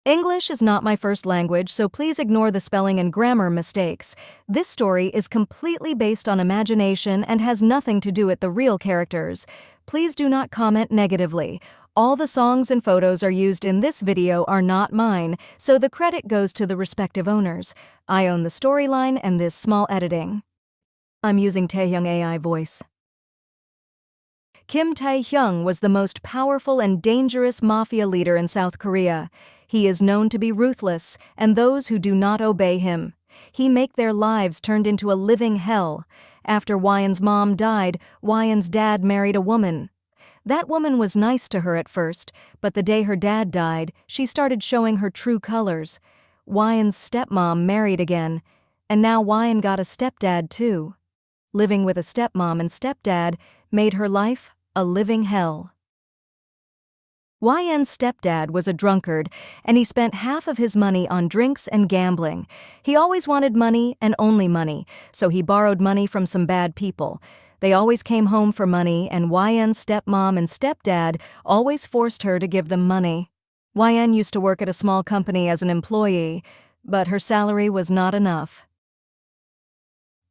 English is not my first language, so please ignore the spelling and grammar mistakes. This story is completely based on imagination and has nothing to do with the real characters. Please do not comment negatively. All the songs and photos are used in this video are not mine, so the credit goes to the respective owners. I own the storyline and this small editing. I'm using Taehyung AI voice. Kimtaehyung was the most powerful and dangerous mafia leader in South Korea. He is known to be ruthless, and those who do not obey him, he make their lives turned into a living hell. After Wyan's mom died, Wyan's dad married a woman. That woman was nice to her at first, but the day her dad died, she started showing her true colors. Wyan's stepmom married again, and now Wyan got a stepdad too. Living with a stepmom and stepdad made her life a living hell. Wyan's stepdad was a drunkard, and he spent half of his money on drinks and gambling. He always wanted money and only money, so he borrowed money from some bad people. They always came home for money, and Wyan's stepmom and stepdad always forced her to give them money. Wyan used to work at a small company as an employee, but her salary was not enough.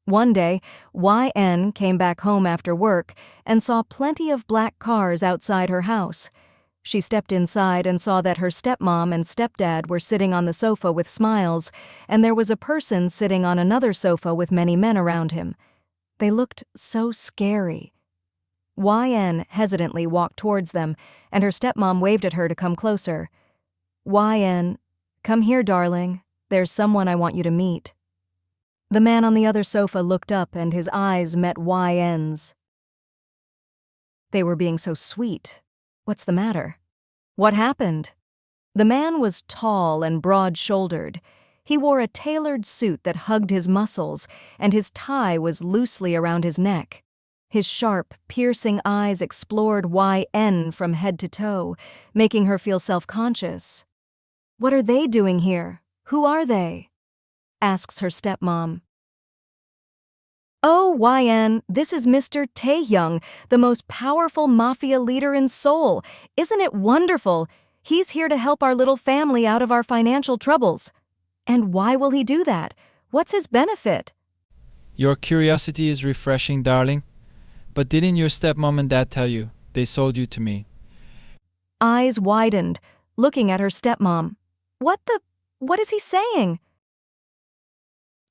One day, Yn came back home after work and saw plenty of black cars outside her house. She stepped inside and saw that her stepmom and stepdad were sitting on the sofa with smiles, and there was a person sitting on another sofa with many men around him. They looked so scary. Yn hesitantly walked towards them, and her stepmom waved at her to come closer. Yn, come here, darling. There's someone I want you to meet. The man on the other sofa looked up and his eyes metYn's. They were being so sweet. What's the matter? What happened? The man was tall and broad-shouldered. He wore a tailored suit that hugged his muscles, and his tie was loosely around his neck. His sharp, piercing eyes explored Yn from head to toe, making her feel self-conscious. What are they doing here? Who are they? Asks her stepmom. Oh, Yn, this is Mr. Taehyung, the most powerful mafia leader in Seoul. Isn't it wonderful? He's here to help our little family out of our financial troubles. And why will he do that? What's his benefit? Your curiosity is refreshing, darling. But didn't your stepmom and dad tell you? They sold you to me. Eyes widened, looking at her stepmom. What is he saying?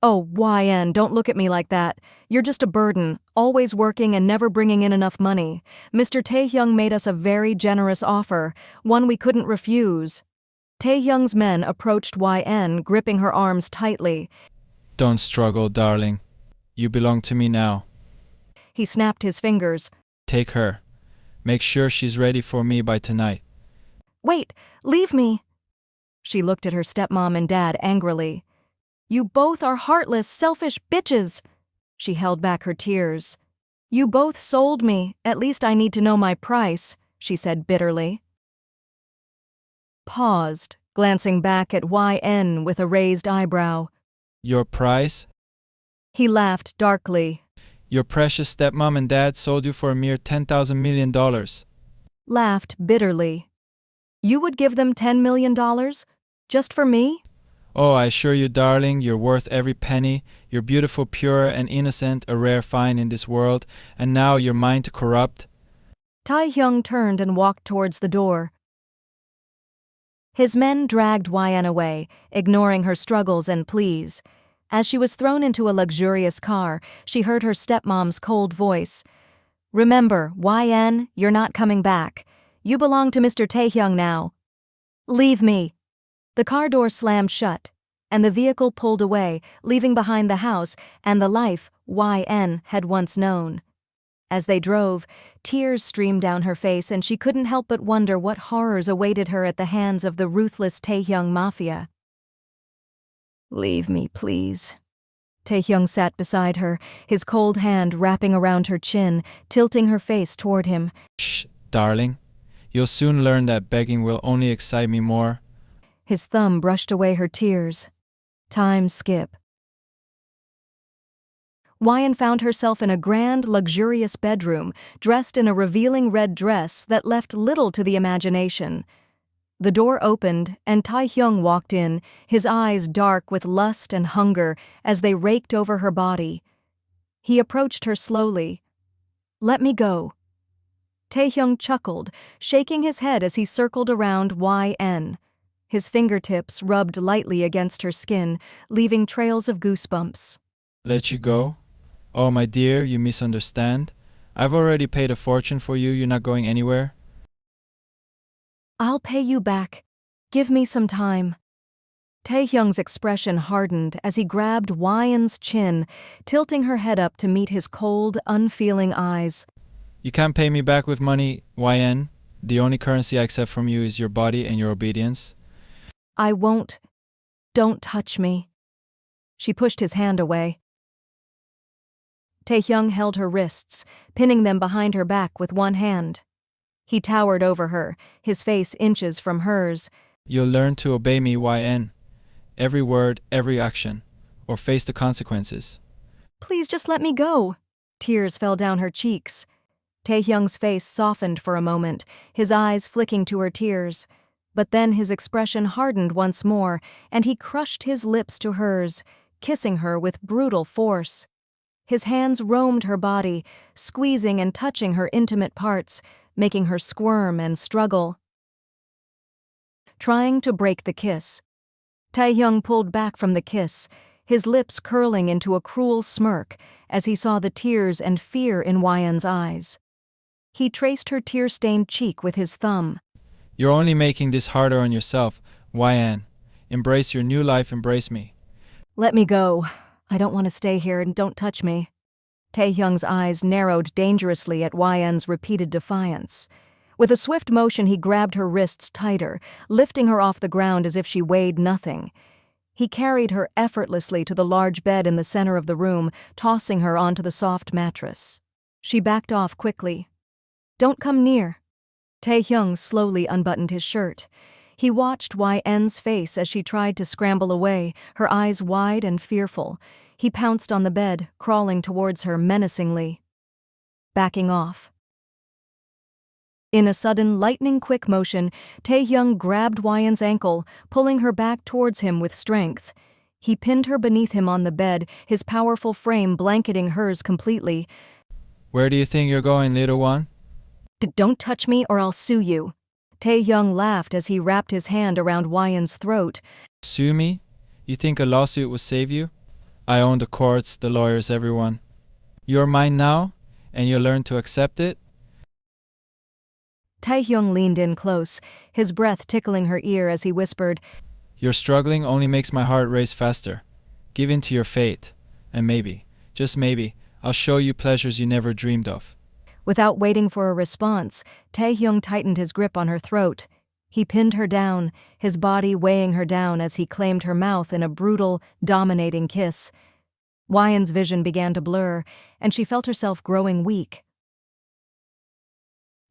Oh, Yn, don't look at me like that. You're just a burden, always working and never bringing in enough money. Mr. Taehyung made us a very generous offer, one we couldn't refuse. Taehyung's men approached Yn, gripping her arms tightly. Don't struggle, darling. You belong to me now. He snapped his fingers. Take her. Make sure she's ready for me by tonight. Wait, leave me. She looked at her stepmom and dad angrily. You both are heartless, selfish bitches. She held back her tears. You both sold me. At least I need to know my price, she said bitterly. Paused, glancing back at Yn with a raised eyebrow. Your price? He laughed darkly. Your precious stepmom and dad sold you for a mere $10,000 million. Laughed bitterly. You would give them $10 million? Just for me? Oh, I assure you, darling, you're worth every penny. You're beautiful, pure, and innocent, a rare find in this world, and now you're mine to corrupt. Taehyung turned and walked towards the door. His men dragged Yn away, ignoring her struggles and pleas. As she was thrown into a luxurious car, she heard her stepmom's cold voice. Remember, Yn, you're not coming back. You belong to Mr. Taehyung now. Leave me. The car door slammed shut, and the vehicle pulled away, leaving behind the house and the life Yn had once known. As they drove, tears streamed down her face, and she couldn't help but wonder what horrors awaited her at the hands of the ruthless Taehyung mafia. Leave me, please. Taehyung sat beside her, his cold hand wrapping around her chin, tilting her face toward him. Shh, darling. You'll soon learn that begging will only excite me more. His thumb brushed away her tears. Time skip. Yn found herself in a grand, luxurious bedroom, dressed in a revealing red dress that left little to the imagination. The door opened, and Taehyung walked in, his eyes dark with lust and hunger as they raked over her body. He approached her slowly. "Let me go." Taehyung chuckled, shaking his head as he circled around YN. His fingertips rubbed lightly against her skin, leaving trails of goosebumps. Let you go? Oh, my dear, you misunderstand. I've already paid a fortune for you. You're not going anywhere. "I'll pay you back. Give me some time." Taehyung's expression hardened as he grabbed YN's chin, tilting her head up to meet his cold, unfeeling eyes. You can't pay me back with money, YN. The only currency I accept from you is your body and your obedience. "I won't. Don't touch me." She pushed his hand away. Taehyung held her wrists, pinning them behind her back with one hand. He towered over her, his face inches from hers. You'll learn to obey me, YN. Every word, every action, or face the consequences. "Please just let me go." Tears fell down her cheeks. Taehyung's face softened for a moment, his eyes flicking to her tears. But then his expression hardened once more, and he crushed his lips to hers, kissing her with brutal force. His hands roamed her body, squeezing and touching her intimate parts, making her squirm and struggle. Trying to break the kiss, Taehyung pulled back from the kiss, his lips curling into a cruel smirk as he saw the tears and fear in YN's eyes. He traced her tear-stained cheek with his thumb. You're only making this harder on yourself, YN. Embrace your new life, embrace me. "Let me go. I don't want to stay here, and don't touch me." Taehyung's eyes narrowed dangerously at YN's repeated defiance. With a swift motion, he grabbed her wrists tighter, lifting her off the ground as if she weighed nothing. He carried her effortlessly to the large bed in the center of the room, tossing her onto the soft mattress. She backed off quickly. "Don't come near." Taehyung slowly unbuttoned his shirt. He watched YN's face as she tried to scramble away, her eyes wide and fearful. He pounced on the bed, crawling towards her menacingly. Backing off. In a sudden, lightning-quick motion, Taehyung grabbed YN's ankle, pulling her back towards him with strength. He pinned her beneath him on the bed, his powerful frame blanketing hers completely. Where do you think you're going, little one? "Don't touch me or I'll sue you." Taehyung laughed as he wrapped his hand around YN's throat. Sue me? You think a lawsuit will save you? I own the courts, the lawyers, everyone. You're mine now, and you'll learn to accept it? Taehyung leaned in close, his breath tickling her ear as he whispered, Your struggling only makes my heart race faster. Give in to your fate, and maybe, just maybe, I'll show you pleasures you never dreamed of. Without waiting for a response, Taehyung tightened his grip on her throat. He pinned her down, his body weighing her down as he claimed her mouth in a brutal, dominating kiss. YN's vision began to blur, and she felt herself growing weak.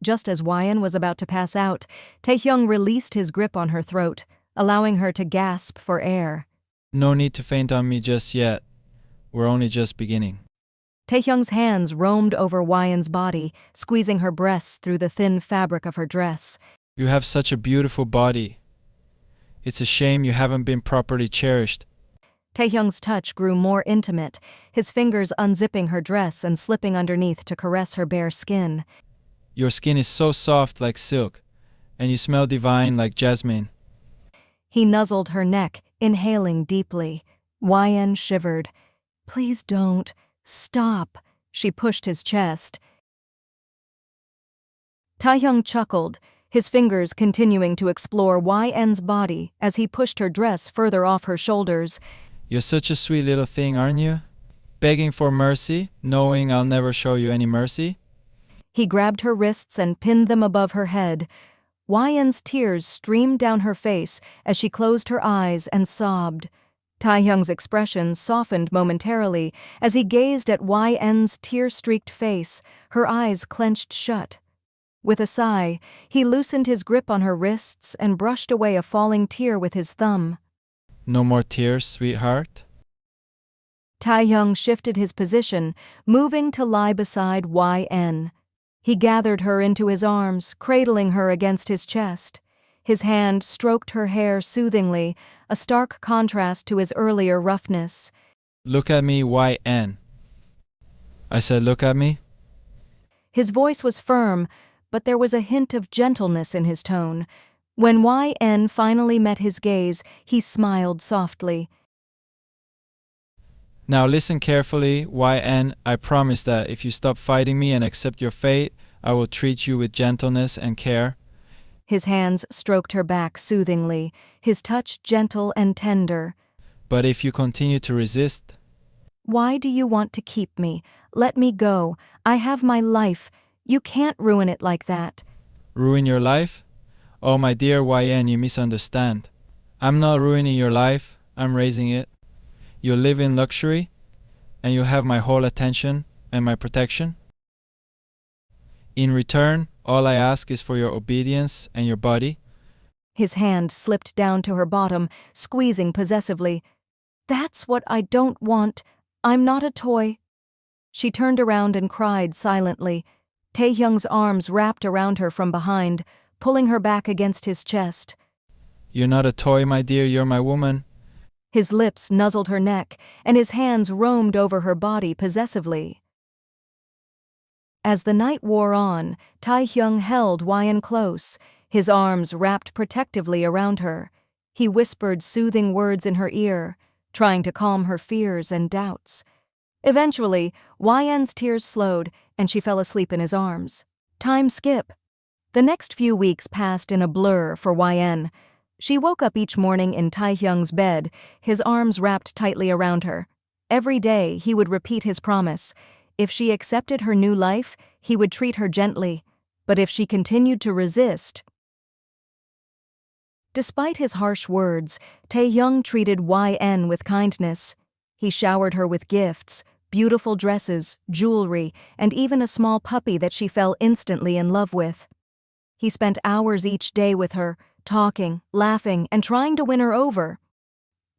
Just as YN was about to pass out, Taehyung released his grip on her throat, allowing her to gasp for air. No need to faint on me just yet. We're only just beginning. Taehyung's hands roamed over YN's body, squeezing her breasts through the thin fabric of her dress. You have such a beautiful body. It's a shame you haven't been properly cherished. Taehyung's touch grew more intimate, his fingers unzipping her dress and slipping underneath to caress her bare skin. Your skin is so soft like silk, and you smell divine like jasmine. He nuzzled her neck, inhaling deeply. YN shivered. "Please don't. Stop." She pushed his chest. Taehyung chuckled, his fingers continuing to explore YN's body as he pushed her dress further off her shoulders. You're such a sweet little thing, aren't you? Begging for mercy, knowing I'll never show you any mercy. He grabbed her wrists and pinned them above her head. YN's tears streamed down her face as she closed her eyes and sobbed. Taehyung's expression softened momentarily as he gazed at YN's tear-streaked face, her eyes clenched shut. With a sigh, he loosened his grip on her wrists and brushed away a falling tear with his thumb. No more tears, sweetheart. Taehyung shifted his position, moving to lie beside YN. He gathered her into his arms, cradling her against his chest. His hand stroked her hair soothingly, a stark contrast to his earlier roughness. Look at me, YN. I said, look at me. His voice was firm, but there was a hint of gentleness in his tone. When YN finally met his gaze, he smiled softly. Now listen carefully, YN. I promise that if you stop fighting me and accept your fate, I will treat you with gentleness and care. His hands stroked her back soothingly, his touch gentle and tender. But if you continue to resist, Why do you want to keep me? Let me go. I have my life. You can't ruin it like that. ruin your life? Oh, my dear YN, you misunderstand. I'm not ruining your life, I'm raising it. You'll live in luxury, and you'll have my whole attention and my protection. In return, all I ask is for your obedience and your body. His hand slipped down to her bottom, squeezing possessively. That's what I don't want. I'm not a toy. She turned around and cried silently. Taehyung's arms wrapped around her from behind, pulling her back against his chest. You're not a toy, my dear, you're my woman. His lips nuzzled her neck, and his hands roamed over her body possessively. As the night wore on, Taehyung held YN close, his arms wrapped protectively around her. He whispered soothing words in her ear, trying to calm her fears and doubts. Eventually, YN's tears slowed, and she fell asleep in his arms. Time skip. The next few weeks passed in a blur for YN. She woke up each morning in Taehyung's bed, his arms wrapped tightly around her. Every day, he would repeat his promise. If she accepted her new life, he would treat her gently. But if she continued to resist... Despite his harsh words, Taehyung treated YN with kindness. He showered her with gifts, beautiful dresses, jewelry, and even a small puppy that she fell instantly in love with. He spent hours each day with her, talking, laughing, and trying to win her over.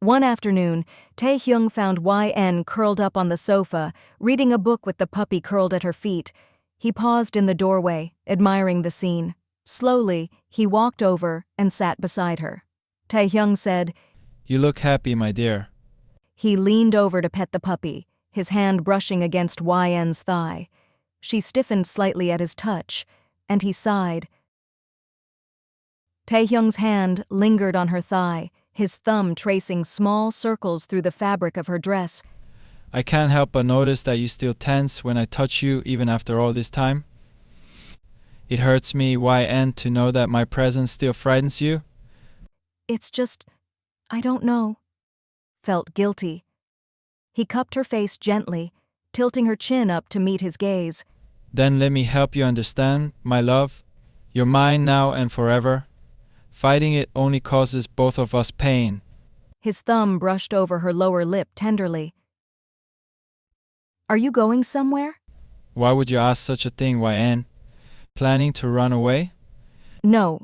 One afternoon, Taehyung found YN curled up on the sofa, reading a book with the puppy curled at her feet. He paused in the doorway, admiring the scene. Slowly, he walked over and sat beside her. Taehyung said, You look happy, my dear. He leaned over to pet the puppy, his hand brushing against YN's thigh. She stiffened slightly at his touch, and he sighed. Taehyung's hand lingered on her thigh, his thumb tracing small circles through the fabric of her dress. I can't help but notice that you still tense when I touch you even after all this time. It hurts me, YN, to know that my presence still frightens you. It's just, I don't know. Felt guilty. He cupped her face gently, tilting her chin up to meet his gaze. Then let me help you understand, my love. You're mine now and forever. Fighting it only causes both of us pain. His thumb brushed over her lower lip tenderly. Are you going somewhere? Why would you ask such a thing, YN? Planning to run away? No.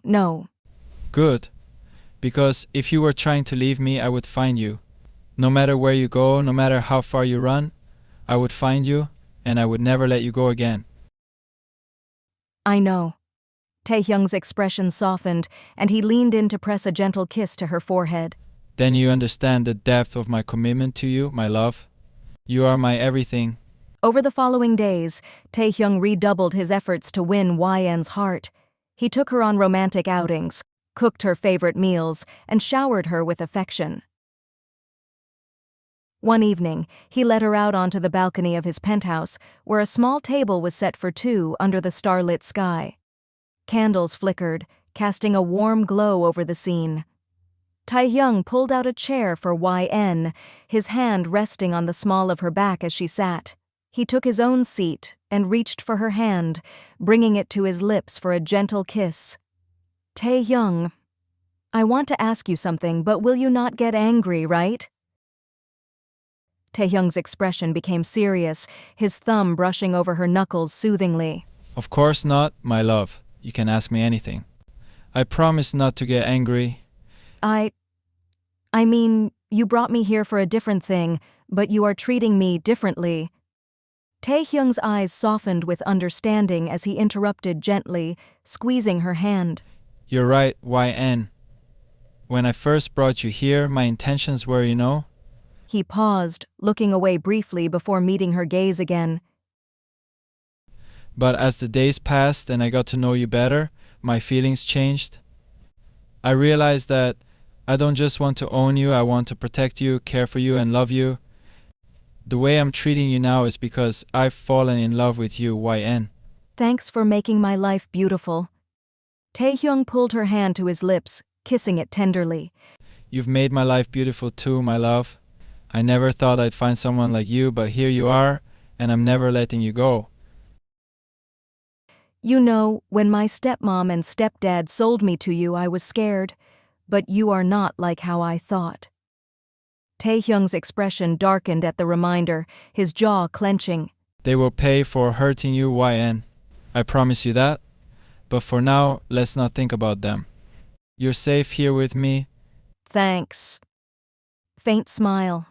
Good. Because if you were trying to leave me, I would find you. No matter where you go, no matter how far you run, I would find you, and I would never let you go again. I know. Taehyung's expression softened, and he leaned in to press a gentle kiss to her forehead. Then you understand the depth of my commitment to you, my love. You are my everything. Over the following days, Taehyung redoubled his efforts to win YN's heart. He took her on romantic outings, cooked her favorite meals, and showered her with affection. One evening, he led her out onto the balcony of his penthouse, where a small table was set for two under the starlit sky. Candles flickered, casting a warm glow over the scene. Taehyung pulled out a chair for YN, his hand resting on the small of her back as she sat. He took his own seat and reached for her hand, bringing it to his lips for a gentle kiss. Taehyung, I want to ask you something, but will you not get angry, right? Taehyung's expression became serious, his thumb brushing over her knuckles soothingly. Of course not, my love. You can ask me anything. I promise not to get angry. I mean, you brought me here for a different thing, but you are treating me differently. Taehyung's eyes softened with understanding as he interrupted gently, squeezing her hand. You're right, YN. When I first brought you here, my intentions were, He paused, looking away briefly before meeting her gaze again. but as the days passed and I got to know you better, my feelings changed. I realized that I don't just want to own you, I want to protect you, care for you, and love you. The way I'm treating you now is because I've fallen in love with you, YN. Thanks for making my life beautiful. Taehyung pulled her hand to his lips, kissing it tenderly. You've made my life beautiful too, my love. I never thought I'd find someone like you, but here you are, and I'm never letting you go. You know, when my stepmom and stepdad sold me to you, I was scared. But you are not like how I thought. Taehyung's expression darkened at the reminder, his jaw clenching. They will pay for hurting you, YN. I promise you that. But for now, let's not think about them. You're safe here with me. Thanks. Faint smile.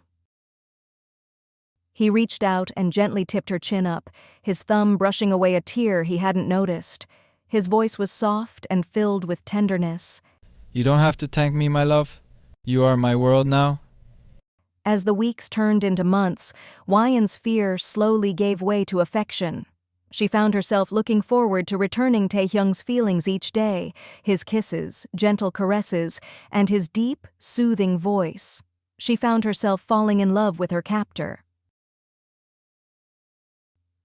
He reached out and gently tipped her chin up, his thumb brushing away a tear he hadn't noticed. His voice was soft and filled with tenderness. You don't have to thank me, my love. You are my world now. As the weeks turned into months, Wyan's fear slowly gave way to affection. She found herself looking forward to returning Taehyung's feelings each day, his kisses, gentle caresses, and his deep, soothing voice. She found herself falling in love with her captor.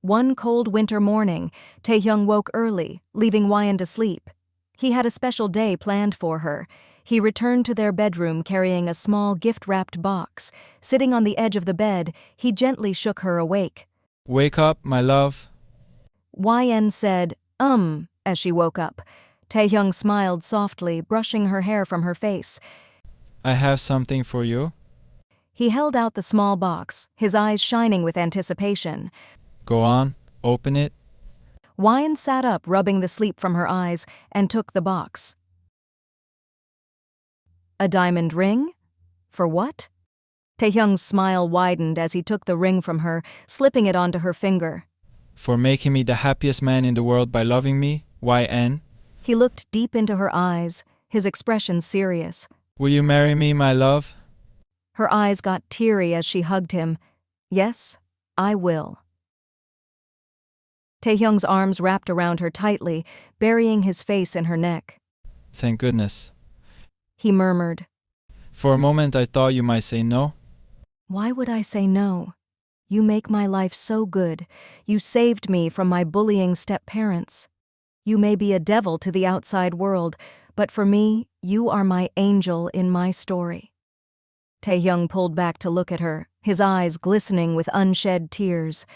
One cold winter morning, Taehyung woke early, leaving Wyan to sleep. He had a special day planned for her. He returned to their bedroom carrying a small gift-wrapped box. Sitting on the edge of the bed, he gently shook her awake. Wake up, my love. Wyan said, as she woke up. Taehyung smiled softly, brushing her hair from her face. I have something for you. He held out the small box, his eyes shining with anticipation. Go on, open it. Wyan sat up, rubbing the sleep from her eyes, and took the box. A diamond ring? For what? Taehyung's smile widened as he took the ring from her, slipping it onto her finger. For making me the happiest man in the world by loving me, YN. He looked deep into her eyes, his expression serious. Will you marry me, my love? Her eyes got teary as she hugged him. Yes, I will. Taehyung's arms wrapped around her tightly, burying his face in her neck. Thank goodness. He murmured. For a moment I thought you might say no. Why would I say no? You make my life so good. You saved me from my bullying step-parents. You may be a devil to the outside world, but for me, you are my angel in my story. Taehyung pulled back to look at her, his eyes glistening with unshed tears.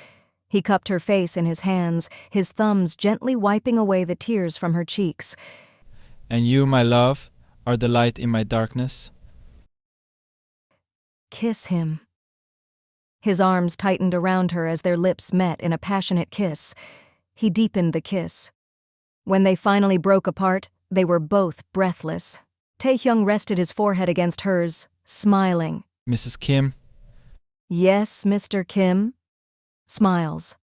He cupped her face in his hands, his thumbs gently wiping away the tears from her cheeks. And you, my love, are the light in my darkness. Kiss him. His arms tightened around her as their lips met in a passionate kiss. He deepened the kiss. When they finally broke apart, they were both breathless. Taehyung rested his forehead against hers, smiling. Mrs. Kim? Yes, Mr. Kim? Smiles.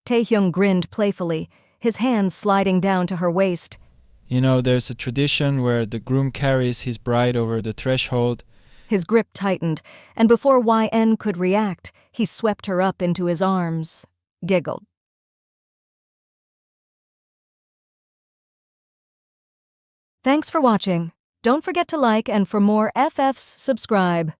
Taehyung grinned playfully, his hands sliding down to her waist. You know, there's a tradition where the groom carries his bride over the threshold. His grip tightened, and before YN could react, he swept her up into his arms, giggled. Thanks for watching. Don't forget to like, and for more FFs, subscribe.